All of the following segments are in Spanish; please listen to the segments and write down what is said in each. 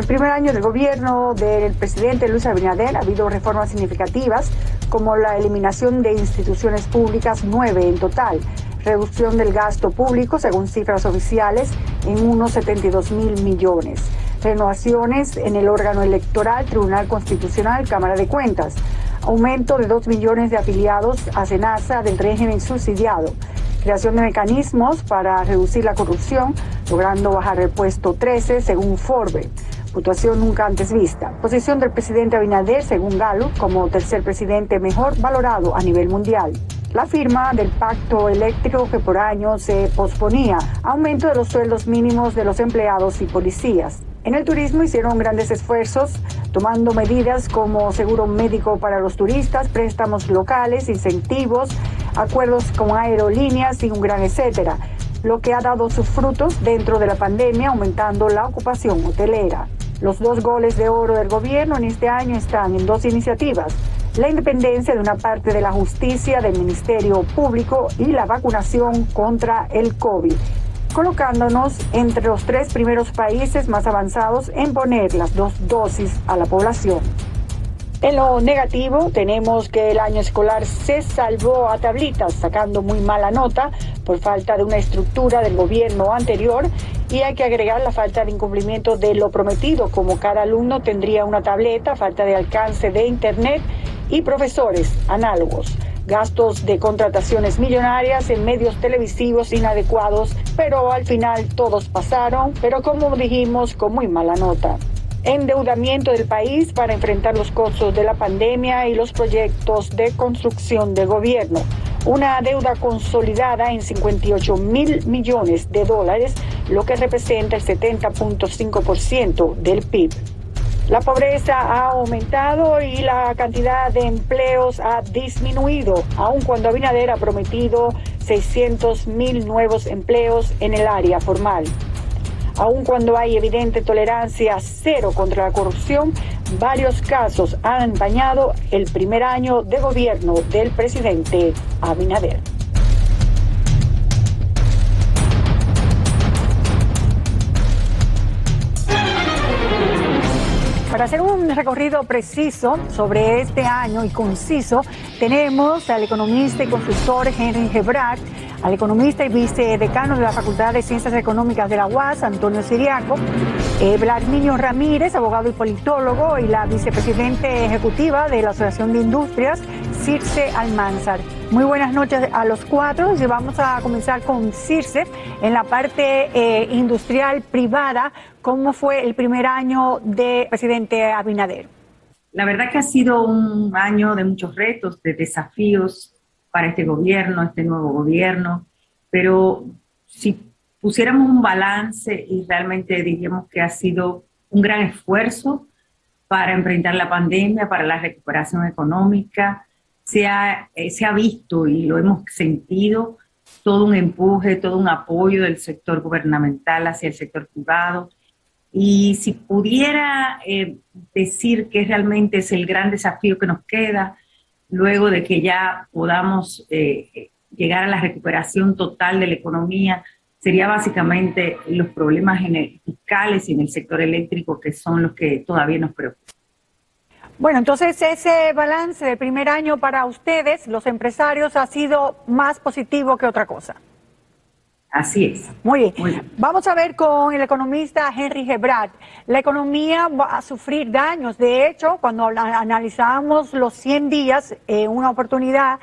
primer año del gobierno del presidente Luis Abinader ha habido reformas significativas como la eliminación de instituciones públicas, 9 en total, reducción del gasto público, según cifras oficiales, en unos 72.000 millones, renovaciones en el órgano electoral, Tribunal Constitucional, Cámara de Cuentas, aumento de 2 millones de afiliados a SENASA del régimen subsidiado, creación de mecanismos para reducir la corrupción, logrando bajar el puesto 13 según Forbes, puntuación nunca antes vista. Posición del presidente Abinader, según Gallup, como tercer presidente mejor valorado a nivel mundial. La firma del pacto eléctrico que por años se posponía, aumento de los sueldos mínimos de los empleados y policías. En el turismo hicieron grandes esfuerzos, tomando medidas como seguro médico para los turistas, préstamos locales, incentivos, acuerdos con aerolíneas y un gran etcétera, lo que ha dado sus frutos dentro de la pandemia, aumentando la ocupación hotelera. Los 2 goles de oro del gobierno en este año están en 2 iniciativas: la independencia de una parte de la justicia del Ministerio Público y la vacunación contra el COVID, colocándonos entre los 3 primeros países más avanzados en poner las 2 dosis a la población. En lo negativo, tenemos que el año escolar se salvó a tablitas, sacando muy mala nota por falta de una estructura del gobierno anterior, y hay que agregar la falta de incumplimiento de lo prometido, como cada alumno tendría una tableta, falta de alcance de internet y profesores análogos, gastos de contrataciones millonarias en medios televisivos inadecuados, pero al final todos pasaron, pero como dijimos, con muy mala nota. Endeudamiento del país para enfrentar los costos de la pandemia y los proyectos de construcción del gobierno. Una deuda consolidada en 58.000 millones de dólares, lo que representa el 70.5% del PIB. La pobreza ha aumentado y la cantidad de empleos ha disminuido, aun cuando Abinader ha prometido 600.000 nuevos empleos en el área formal. Aun cuando hay evidente tolerancia cero contra la corrupción, varios casos han empañado el primer año de gobierno del presidente Abinader. Para hacer un recorrido preciso sobre este año y conciso, tenemos al economista y consultor Henry Gebhardt, al economista y vicedecano de la Facultad de Ciencias Económicas de la UAS, Antonio Siriaco, Vladimiro Ramírez, abogado y politólogo, y la vicepresidenta ejecutiva de la Asociación de Industrias, Circe Almanzar. Muy buenas noches a los 4 y vamos a comenzar con Circe en la parte industrial privada. ¿Cómo fue el primer año de presidente Abinader? La verdad que ha sido un año de muchos retos, de desafíos para este gobierno, este nuevo gobierno, pero si pusiéramos un balance y realmente diríamos que ha sido un gran esfuerzo para enfrentar la pandemia, para la recuperación económica, se ha visto y lo hemos sentido todo un empuje, todo un apoyo del sector gubernamental hacia el sector privado. Y si pudiera decir que realmente es el gran desafío que nos queda, luego de que ya podamos llegar a la recuperación total de la economía, sería básicamente los problemas fiscales y en el sector eléctrico, que son los que todavía nos preocupan. Bueno, entonces ese balance del primer año para ustedes, los empresarios, ha sido más positivo que otra cosa. Así es. Muy bien. Muy bien. Vamos a ver con el economista Henry Gebhardt. La economía va a sufrir daños. De hecho, cuando analizábamos los 100 días, una oportunidad,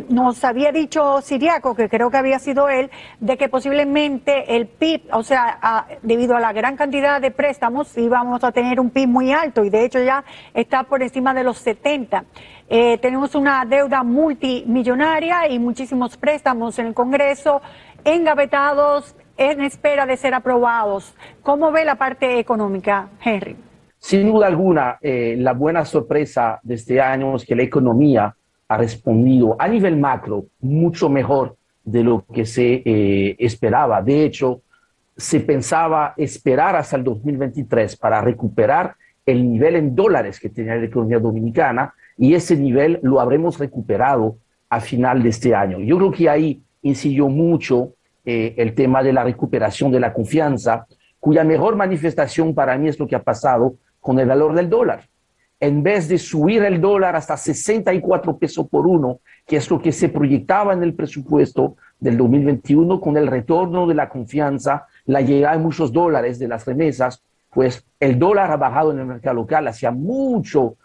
nos había dicho Siriaco, que creo que había sido él, de que posiblemente el PIB, o sea, debido a la gran cantidad de préstamos, íbamos a tener un PIB muy alto y de hecho ya está por encima de los 70. Tenemos una deuda multimillonaria y muchísimos préstamos en el Congreso engavetados en espera de ser aprobados. ¿Cómo ve la parte económica, Henry? Sin duda alguna, la buena sorpresa de este año es que la economía ha respondido a nivel macro mucho mejor de lo que se esperaba. De hecho, se pensaba esperar hasta el 2023 para recuperar el nivel en dólares que tenía la economía dominicana, y ese nivel lo habremos recuperado a final de este año. Yo creo que ahí incidió mucho el tema de la recuperación de la confianza, cuya mejor manifestación para mí es lo que ha pasado con el valor del dólar. En vez de subir el dólar hasta 64 pesos por uno, que es lo que se proyectaba en el presupuesto del 2021, con el retorno de la confianza, la llegada de muchos dólares de las remesas, pues el dólar ha bajado en el mercado local. Hacía mucho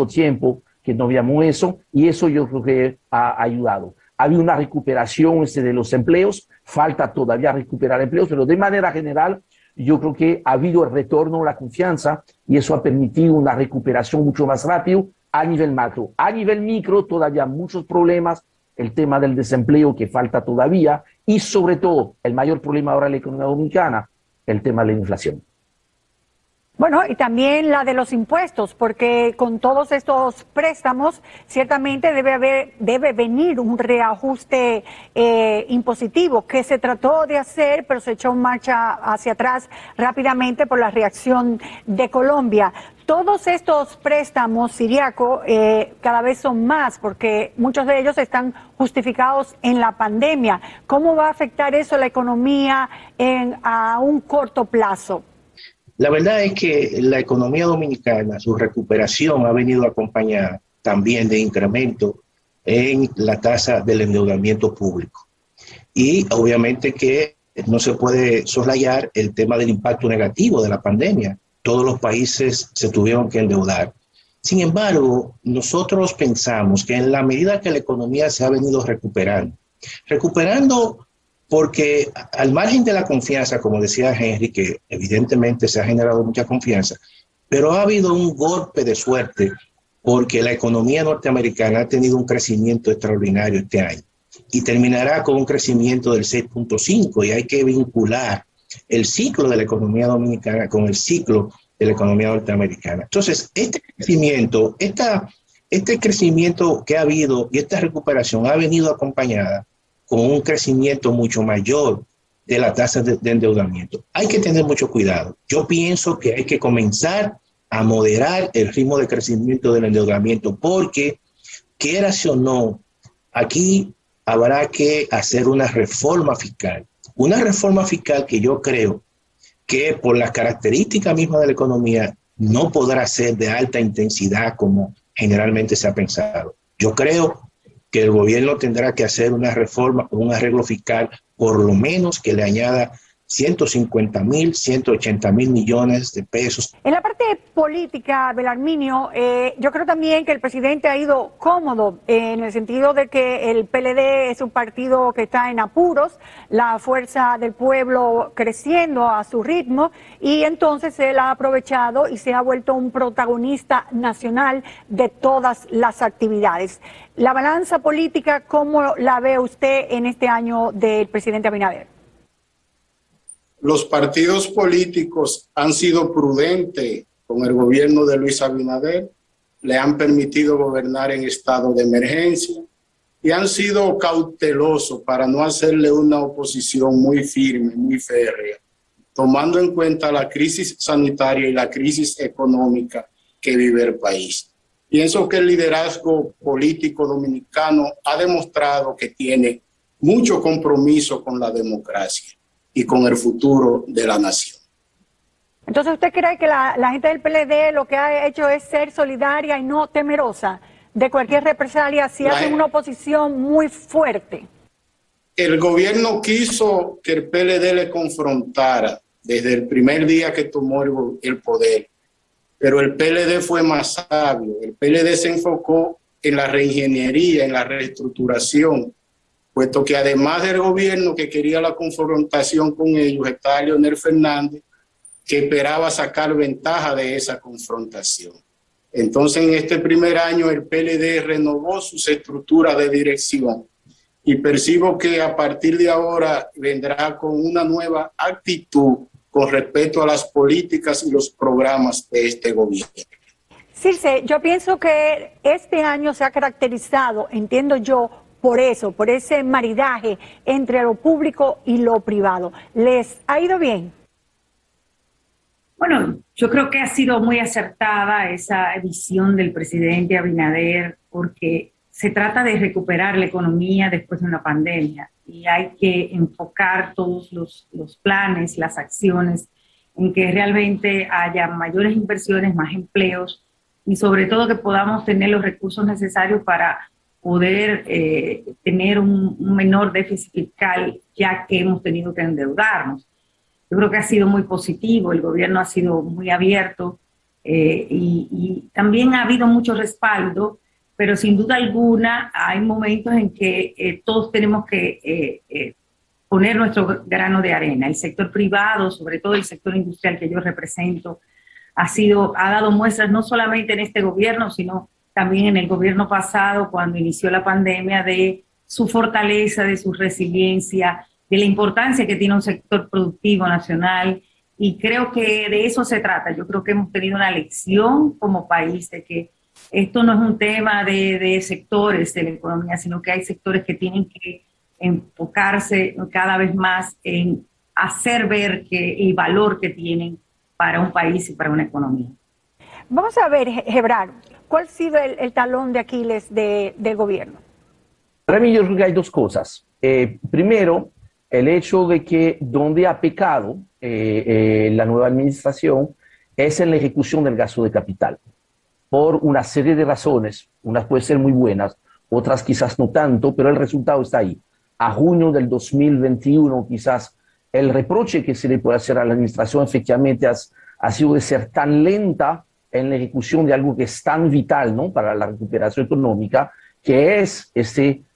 tiempo que no veíamos eso, y eso yo creo que ha ayudado. Ha habido una recuperación de los empleos, falta todavía recuperar empleos, pero de manera general yo creo que ha habido el retorno a la confianza y eso ha permitido una recuperación mucho más rápido a nivel macro. A nivel micro todavía muchos problemas, el tema del desempleo que falta todavía y sobre todo el mayor problema ahora de la economía dominicana, el tema de la inflación. Bueno, y también la de los impuestos, porque con todos estos préstamos ciertamente debe venir un reajuste impositivo que se trató de hacer, pero se echó en marcha hacia atrás rápidamente por la reacción de Colombia. Todos estos préstamos, Ciriaco, cada vez son más porque muchos de ellos están justificados en la pandemia. ¿Cómo va a afectar eso a la economía a un corto plazo? La verdad es que la economía dominicana, su recuperación ha venido acompañada también de incremento en la tasa del endeudamiento público. Y obviamente que no se puede soslayar el tema del impacto negativo de la pandemia. Todos los países se tuvieron que endeudar. Sin embargo, nosotros pensamos que en la medida que la economía se ha venido recuperando porque al margen de la confianza, como decía Henry, que evidentemente se ha generado mucha confianza, pero ha habido un golpe de suerte porque la economía norteamericana ha tenido un crecimiento extraordinario este año y terminará con un crecimiento del 6.5 y hay que vincular el ciclo de la economía dominicana con el ciclo de la economía norteamericana. Entonces, este crecimiento que ha habido y esta recuperación ha venido acompañada con un crecimiento mucho mayor de la tasa de endeudamiento. Hay que tener mucho cuidado. Yo pienso que hay que comenzar a moderar el ritmo de crecimiento del endeudamiento porque, quieras o no, aquí habrá que hacer una reforma fiscal que yo creo que por las características mismas de la economía no podrá ser de alta intensidad como generalmente se ha pensado. Yo creo que el gobierno tendrá que hacer una reforma o un arreglo fiscal, por lo menos que le añada 150.000, 180.000 millones de pesos. En la parte política, Belarminio, yo creo también que el presidente ha ido cómodo en el sentido de que el PLD es un partido que está en apuros, la fuerza del pueblo creciendo a su ritmo y entonces él ha aprovechado y se ha vuelto un protagonista nacional de todas las actividades. La balanza política, ¿cómo la ve usted en este año del presidente Abinader? Los partidos políticos han sido prudentes con el gobierno de Luis Abinader, le han permitido gobernar en estado de emergencia y han sido cautelosos para no hacerle una oposición muy firme, muy férrea, tomando en cuenta la crisis sanitaria y la crisis económica que vive el país. Pienso que el liderazgo político dominicano ha demostrado que tiene mucho compromiso con la democracia y con el futuro de la nación. Entonces, ¿usted cree que la gente del PLD lo que ha hecho es ser solidaria y no temerosa de cualquier represalia si hacen una oposición muy fuerte? El gobierno quiso que el PLD le confrontara desde el primer día que tomó el poder, pero el PLD fue más sabio. El PLD se enfocó en la reingeniería, en la reestructuración, puesto que además del gobierno que quería la confrontación con ellos, está Leonel Fernández, que esperaba sacar ventaja de esa confrontación. Entonces, en este primer año, el PLD renovó sus estructuras de dirección y percibo que a partir de ahora vendrá con una nueva actitud con respecto a las políticas y los programas de este gobierno. Circe, yo pienso que este año se ha caracterizado, entiendo yo, por ese maridaje entre lo público y lo privado. ¿Les ha ido bien? Bueno, yo creo que ha sido muy acertada esa visión del presidente Abinader porque se trata de recuperar la economía después de una pandemia y hay que enfocar todos los planes, las acciones en que realmente haya mayores inversiones, más empleos y sobre todo que podamos tener los recursos necesarios para poder tener un menor déficit fiscal, ya que hemos tenido que endeudarnos. Yo creo que ha sido muy positivo, el gobierno ha sido muy abierto y también ha habido mucho respaldo, pero sin duda alguna hay momentos en que todos tenemos que poner nuestro grano de arena. El sector privado, sobre todo el sector industrial que yo represento, ha dado muestras no solamente en este gobierno, sino también en el gobierno pasado, cuando inició la pandemia, de su fortaleza, de su resiliencia, de la importancia que tiene un sector productivo nacional, y creo que de eso se trata. Yo creo que hemos tenido una lección como país de que esto no es un tema de sectores de la economía, sino que hay sectores que tienen que enfocarse cada vez más en hacer ver el valor que tienen para un país y para una economía. Vamos a ver, Gebrar, ¿cuál ha sido el talón de Aquiles del gobierno? Para mí yo creo que hay dos cosas. Primero, el hecho de que donde ha pecado la nueva administración es en la ejecución del gasto de capital, por una serie de razones. Unas pueden ser muy buenas, otras quizás no tanto, pero el resultado está ahí. A junio del 2021 quizás el reproche que se le puede hacer a la administración efectivamente ha sido de ser tan lenta en la ejecución de algo que es tan vital, ¿no?, para la recuperación económica, que es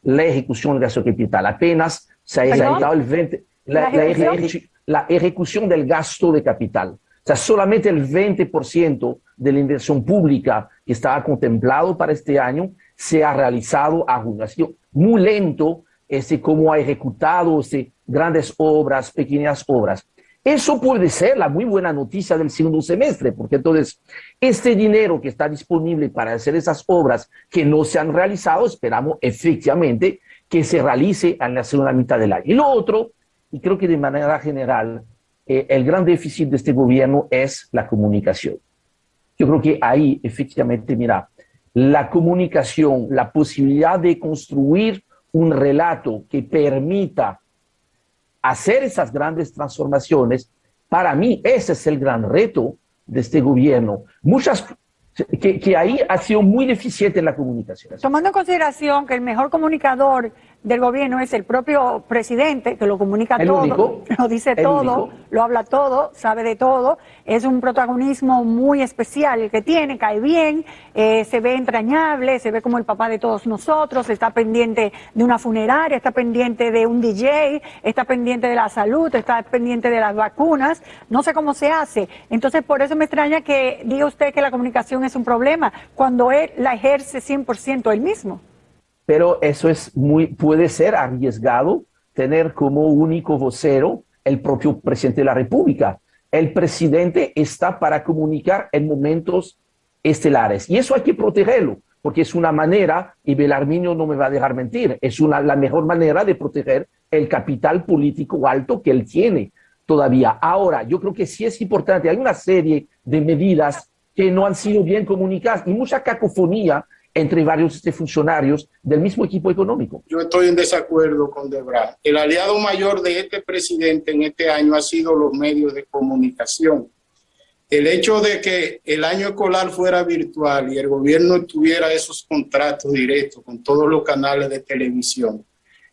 la ejecución del gasto de capital. Apenas se ha ejecutado el 20%, la ejecución del gasto de capital. O sea, solamente el 20% de la inversión pública que estaba contemplado para este año se ha realizado a junio. Ha sido muy lento cómo ha ejecutado grandes obras, pequeñas obras. Eso puede ser la muy buena noticia del segundo semestre, porque entonces este dinero que está disponible para hacer esas obras que no se han realizado, esperamos efectivamente que se realice en la segunda mitad del año. Y lo otro, y creo que de manera general, el gran déficit de este gobierno es la comunicación. Yo creo que ahí efectivamente, mira, la comunicación, la posibilidad de construir un relato que permita hacer esas grandes transformaciones, para mí ese es el gran reto de este gobierno. Que ahí ha sido muy deficiente en la comunicación. Tomando en consideración que el mejor comunicador del gobierno es el propio presidente, que lo comunica todo, lo dice todo, lo habla todo, sabe de todo, es un protagonismo muy especial el que tiene, cae bien, se ve entrañable, se ve como el papá de todos nosotros, está pendiente de una funeraria, está pendiente de un DJ, está pendiente de la salud, está pendiente de las vacunas, no sé cómo se hace. Entonces, por eso me extraña que diga usted que la comunicación es un problema, cuando él la ejerce 100% él mismo. Pero eso puede ser arriesgado tener como único vocero el propio presidente de la República. El presidente está para comunicar en momentos estelares y eso hay que protegerlo, porque es una manera, y Belarminio no me va a dejar mentir, es la mejor manera de proteger el capital político alto que él tiene todavía. Ahora, yo creo que sí es importante, hay una serie de medidas que no han sido bien comunicadas y mucha cacofonía entre varios funcionarios del mismo equipo económico. Yo estoy en desacuerdo con Debra. El aliado mayor de este presidente en este año ha sido los medios de comunicación. El hecho de que el año escolar fuera virtual y el gobierno tuviera esos contratos directos con todos los canales de televisión,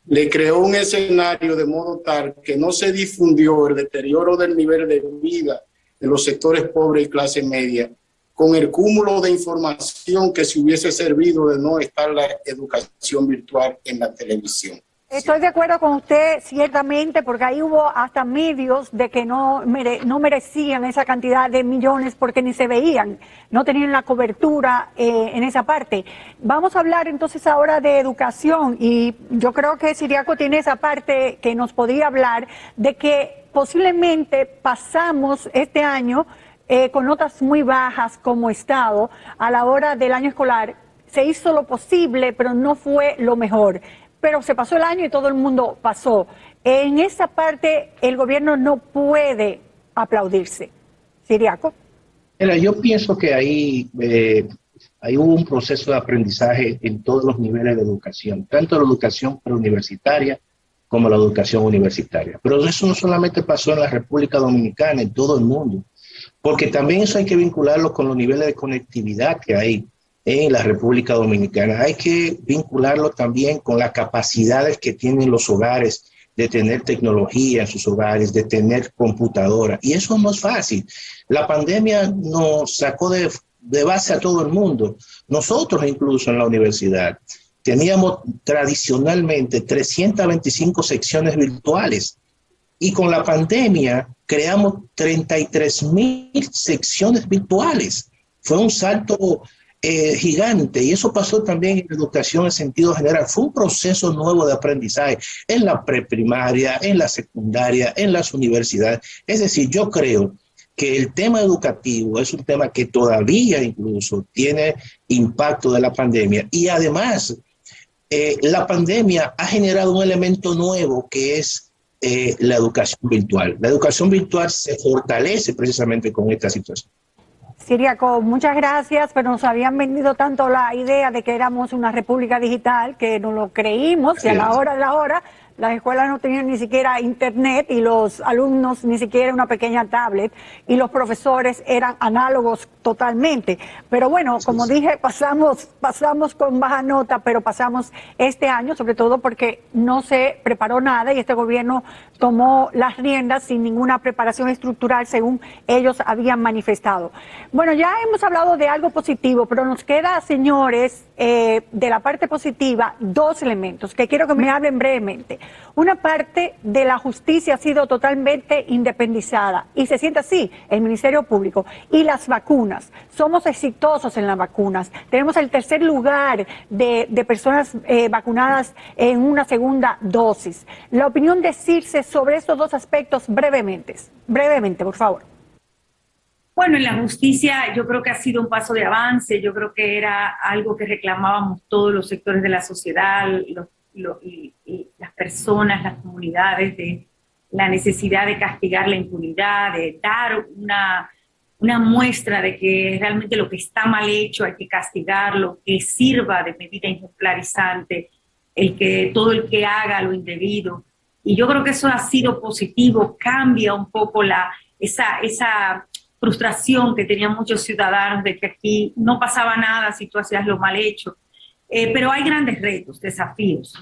le creó un escenario de modo tal que no se difundió el deterioro del nivel de vida de los sectores pobres y clase media, con el cúmulo de información que se hubiese servido de no estar la educación virtual en la televisión. Estoy de acuerdo con usted, ciertamente, porque ahí hubo hasta medios de que no merecían esa cantidad de millones porque ni se veían, no tenían la cobertura en esa parte. Vamos a hablar entonces ahora de educación y yo creo que Ciriaco tiene esa parte que nos podría hablar de que posiblemente pasamos este año con notas muy bajas como Estado a la hora del año escolar. Se hizo lo posible, pero no fue lo mejor. Pero se pasó el año y todo el mundo pasó. En esa parte el gobierno no puede aplaudirse. Ciriaco. Mira, yo pienso que ahí hubo un proceso de aprendizaje en todos los niveles de educación, tanto la educación preuniversitaria como la educación universitaria. Pero eso no solamente pasó en la República Dominicana, en todo el mundo, porque también eso hay que vincularlo con los niveles de conectividad que hay en la República Dominicana. Hay que vincularlo también con las capacidades que tienen los hogares de tener tecnología en sus hogares, de tener computadora. Y eso no es fácil. La pandemia nos sacó de base a todo el mundo. Nosotros incluso en la universidad teníamos tradicionalmente 325 secciones virtuales y con la pandemia creamos 33,000 secciones virtuales. Fue un salto gigante, y eso pasó también en la educación en sentido general. Fue un proceso nuevo de aprendizaje en la preprimaria, en la secundaria, en las universidades. Es decir, yo creo que el tema educativo es un tema que todavía incluso tiene impacto de la pandemia, y además la pandemia ha generado un elemento nuevo que es la educación virtual. La educación virtual se fortalece precisamente con esta situación. Ciriaco, muchas gracias, pero nos habían vendido tanto la idea de que éramos una república digital que no lo creímos, y a la hora de la hora las escuelas no tenían ni siquiera internet y los alumnos ni siquiera una pequeña tablet y los profesores eran análogos totalmente. Pero bueno, como dije, pasamos con baja nota, pero pasamos este año, sobre todo porque no se preparó nada y este gobierno tomó las riendas sin ninguna preparación estructural según ellos habían manifestado. Bueno, ya hemos hablado de algo positivo, pero nos queda, señores, de la parte positiva, dos elementos que quiero que me hablen brevemente. Una parte de la justicia ha sido totalmente independizada y se siente así el Ministerio Público. Y las vacunas, somos exitosos en las vacunas. Tenemos el tercer lugar de personas vacunadas en una segunda dosis. La opinión de Circe sobre estos dos aspectos brevemente, por favor. Bueno, en la justicia yo creo que ha sido un paso de avance. Yo creo que era algo que reclamábamos todos los sectores de la sociedad, y las personas, las comunidades, de la necesidad de castigar la impunidad, de dar una muestra de que realmente lo que está mal hecho hay que castigarlo, que sirva de medida ejemplarizante todo el que haga lo indebido. Y yo creo que eso ha sido positivo, cambia un poco esa frustración que tenían muchos ciudadanos de que aquí no pasaba nada si tú hacías lo mal hecho. Pero hay grandes retos, desafíos.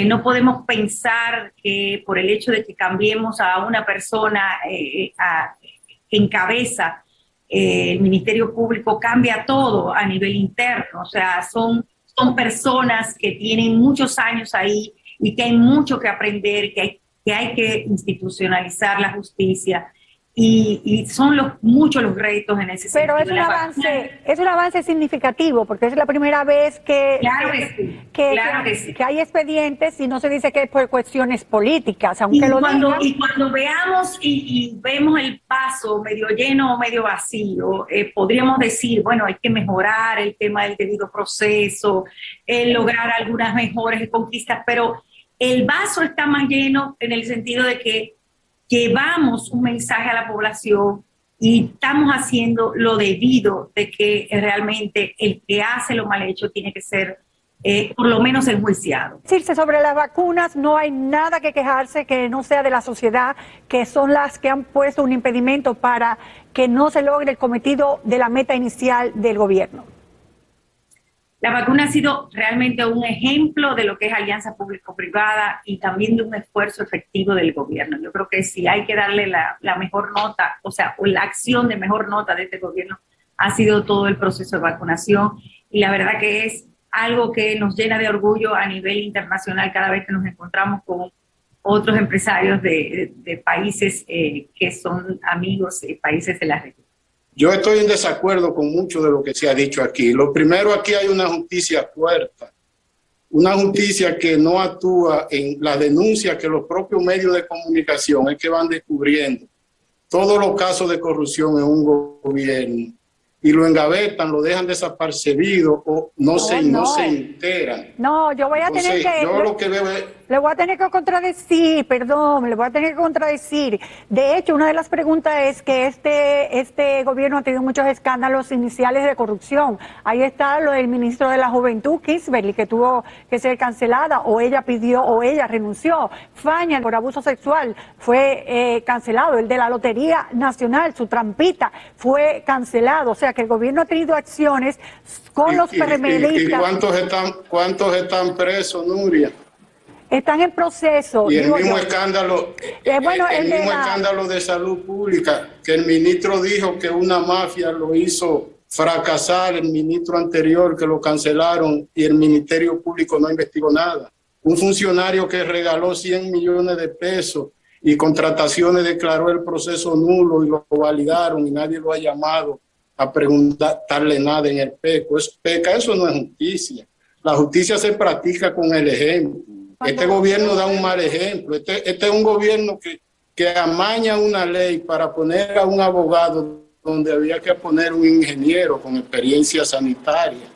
No podemos pensar que por el hecho de que cambiemos a una persona que encabeza el Ministerio Público cambia todo a nivel interno. O sea, son personas que tienen muchos años ahí y que hay mucho que aprender, que hay que institucionalizar la justicia. Y son muchos los retos en ese sentido. Pero es un avance significativo, porque es la primera vez que hay expedientes y no se dice que es por cuestiones políticas, aunque y cuando veamos y vemos el vaso medio lleno o medio vacío, podríamos decir, bueno, hay que mejorar el tema del debido proceso, lograr algunas mejores conquistas, pero el vaso está más lleno en el sentido de que llevamos un mensaje a la población y estamos haciendo lo debido, de que realmente el que hace lo mal hecho tiene que ser por lo menos enjuiciado. Circe, sobre las vacunas no hay nada que quejarse que no sea de la sociedad, que son las que han puesto un impedimento para que no se logre el cometido de la meta inicial del gobierno. La vacuna ha sido realmente un ejemplo de lo que es alianza público-privada y también de un esfuerzo efectivo del gobierno. Yo creo que si hay que darle la mejor nota, o la acción de mejor nota de este gobierno ha sido todo el proceso de vacunación, y la verdad que es algo que nos llena de orgullo a nivel internacional cada vez que nos encontramos con otros empresarios de países que son amigos y países de la región. Yo estoy en desacuerdo con mucho de lo que se ha dicho aquí. Lo primero, aquí hay una justicia tuerta, una justicia que no actúa en la denuncia que los propios medios de comunicación es que van descubriendo todos los casos de corrupción en un gobierno y lo engavetan, lo dejan desapercibido o no se enteran. No, yo voy a tener que... Yo lo que veo es Le voy a tener que contradecir, perdón, le voy a tener que contradecir. De hecho, una de las preguntas es que este gobierno ha tenido muchos escándalos iniciales de corrupción. Ahí está lo del ministro de la Juventud, Kingsbury, que tuvo que ser cancelada, o ella pidió, o ella renunció. Faña, por abuso sexual, fue cancelado. El de la Lotería Nacional, su trampita, fue cancelado. O sea, que el gobierno ha tenido acciones con los PRMistas. ¿Y cuántos están presos, Nuria? Están en proceso. Y el mismo escándalo, escándalo de salud pública, que el ministro dijo que una mafia lo hizo fracasar, el ministro anterior que lo cancelaron y el Ministerio Público no investigó nada. Un funcionario que regaló 100 millones de pesos y contrataciones declaró el proceso nulo y lo validaron y nadie lo ha llamado a preguntarle nada en el PECO. Eso no es justicia. La justicia se practica con el ejemplo. Este gobierno da un mal ejemplo. Este es un gobierno que amaña una ley para poner a un abogado donde había que poner un ingeniero con experiencia sanitaria.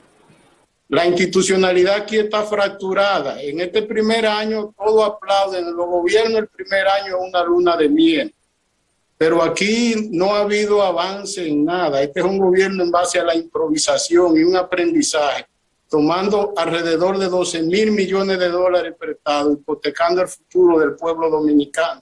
La institucionalidad aquí está fracturada. En este primer año todos aplauden. En los gobiernos el primer año es una luna de miel. Pero aquí no ha habido avance en nada. Este es un gobierno en base a la improvisación y un aprendizaje, tomando alrededor de 12.000 millones de dólares prestados, hipotecando el futuro del pueblo dominicano.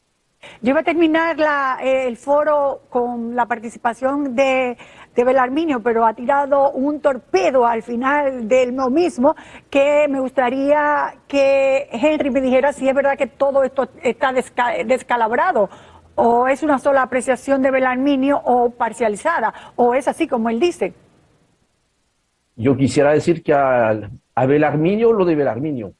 Yo iba a terminar el foro con la participación de Belarminio, pero ha tirado un torpedo al final del mismo, que me gustaría que Henry me dijera si es verdad que todo esto está descalabrado, o es una sola apreciación de Belarminio o parcializada, o es así como él dice. Yo quisiera decir que a Belarminio lo de Belarminio.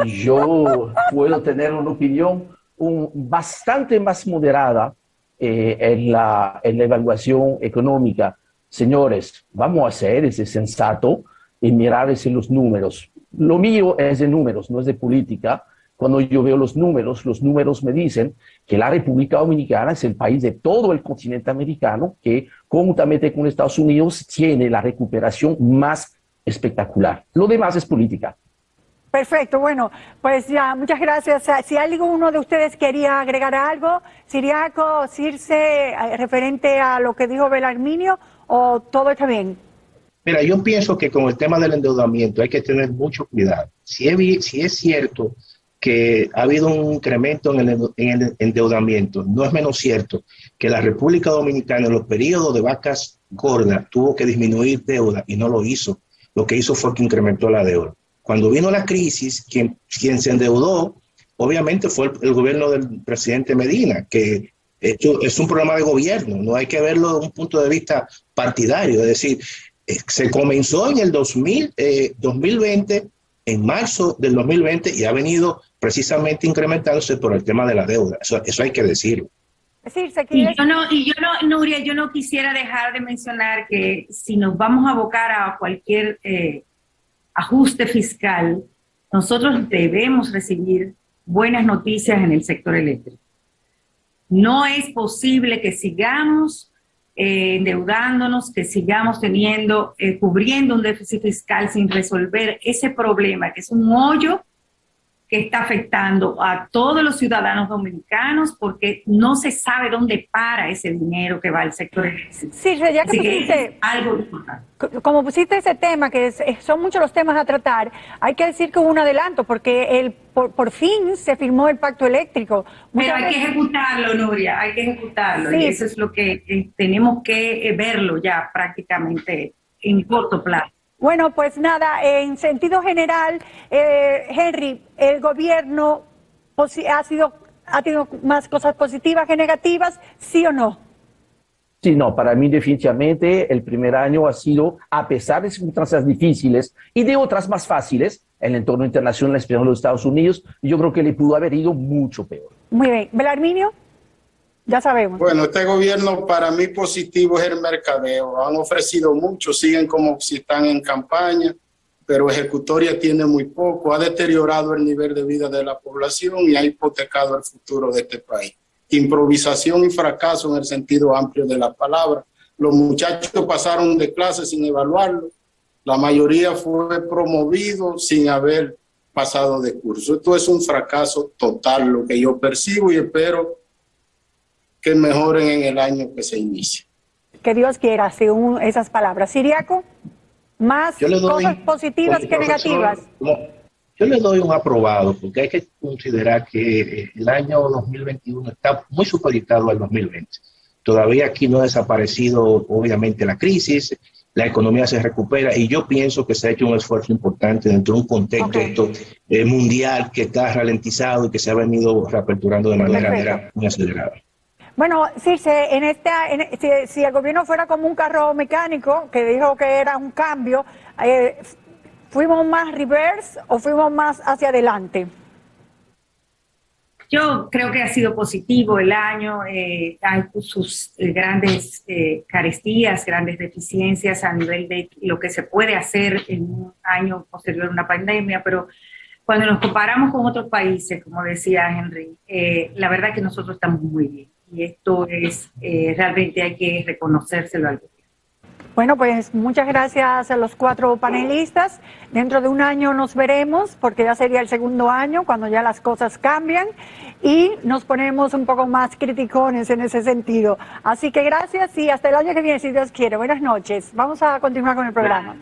Yo puedo tener una opinión bastante más moderada en la evaluación económica. Señores, vamos a ser ese sensato y mirar los números. Lo mío es de números, no es de política. Cuando yo veo los números me dicen que la República Dominicana es el país de todo el continente americano que, conjuntamente con Estados Unidos, tiene la recuperación más espectacular. Lo demás es política. Perfecto, bueno, pues ya, muchas gracias. Si alguno de ustedes quería agregar algo, Ciriaco, Circe, referente a lo que dijo Belarminio, o todo está bien. Mira, yo pienso que con el tema del endeudamiento hay que tener mucho cuidado. Si es cierto que ha habido un incremento en el endeudamiento, no es menos cierto que la República Dominicana en los periodos de vacas gordas tuvo que disminuir deuda y no lo hizo. Lo que hizo fue que incrementó la deuda. Cuando vino la crisis, quien se endeudó, obviamente fue el gobierno del presidente Medina, que esto es un programa de gobierno, no hay que verlo desde un punto de vista partidario. Es decir, se comenzó en el 2020, en marzo del 2020, y ha venido precisamente incrementándose por el tema de la deuda. Eso hay que decirlo. Sí, Nuria, yo no quisiera dejar de mencionar que si nos vamos a abocar a cualquier ajuste fiscal, nosotros debemos recibir buenas noticias en el sector eléctrico. No es posible que sigamos endeudándonos, que sigamos cubriendo un déficit fiscal sin resolver ese problema, que es un hoyo que está afectando a todos los ciudadanos dominicanos, porque no se sabe dónde para ese dinero que va al sector eléctrico. Sí, ya que pusiste algo importante. Como pusiste ese tema, que son muchos los temas a tratar, hay que decir que hubo un adelanto, porque por fin se firmó el pacto eléctrico. Pero hay que ejecutarlo, Nuria, hay que ejecutarlo, sí. Y eso es lo que tenemos que verlo ya prácticamente en corto plazo. Bueno, pues nada, en sentido general, Henry, el gobierno ha tenido más cosas positivas que negativas, ¿sí o no? Sí, no, para mí definitivamente el primer año ha sido, a pesar de circunstancias difíciles y de otras más fáciles, en el entorno internacional, especialmente en los Estados Unidos, yo creo que le pudo haber ido mucho peor. Muy bien. Belarminio, ya sabemos. Bueno, este gobierno para mí positivo es el mercadeo. Han ofrecido mucho, siguen como si están en campaña, pero ejecutoria tiene muy poco. Ha deteriorado el nivel de vida de la población y ha hipotecado el futuro de este país. Improvisación y fracaso en el sentido amplio de la palabra. Los muchachos pasaron de clase sin evaluarlo. La mayoría fue promovido sin haber pasado de curso. Esto es un fracaso total, lo que yo percibo, y espero que mejoren en el año que se inicia. Que Dios quiera, según esas palabras. Siriaco, más cosas positivas que negativas. Yo le doy un aprobado, porque hay que considerar que el año 2021 está muy supeditado al 2020. Todavía aquí no ha desaparecido, obviamente, la crisis, la economía se recupera, y yo pienso que se ha hecho un esfuerzo importante dentro de un contexto mundial que está ralentizado y que se ha venido reaperturando de manera muy acelerada. Bueno, Circe, si el gobierno fuera como un carro mecánico, que dijo que era un cambio, ¿fuimos más reverse o fuimos más hacia adelante? Yo creo que ha sido positivo el año, hay sus grandes carestías, grandes deficiencias a nivel de lo que se puede hacer en un año posterior a una pandemia, pero cuando nos comparamos con otros países, como decía Henry, la verdad que nosotros estamos muy bien, y esto es, realmente hay que reconocérselo al gobierno. Bueno, pues muchas gracias a los 4 panelistas. Dentro de un año nos veremos, porque ya sería el segundo año, cuando ya las cosas cambian y nos ponemos un poco más criticones en ese sentido. Así que gracias y hasta el año que viene, si Dios quiere. Buenas noches. Vamos a continuar con el programa.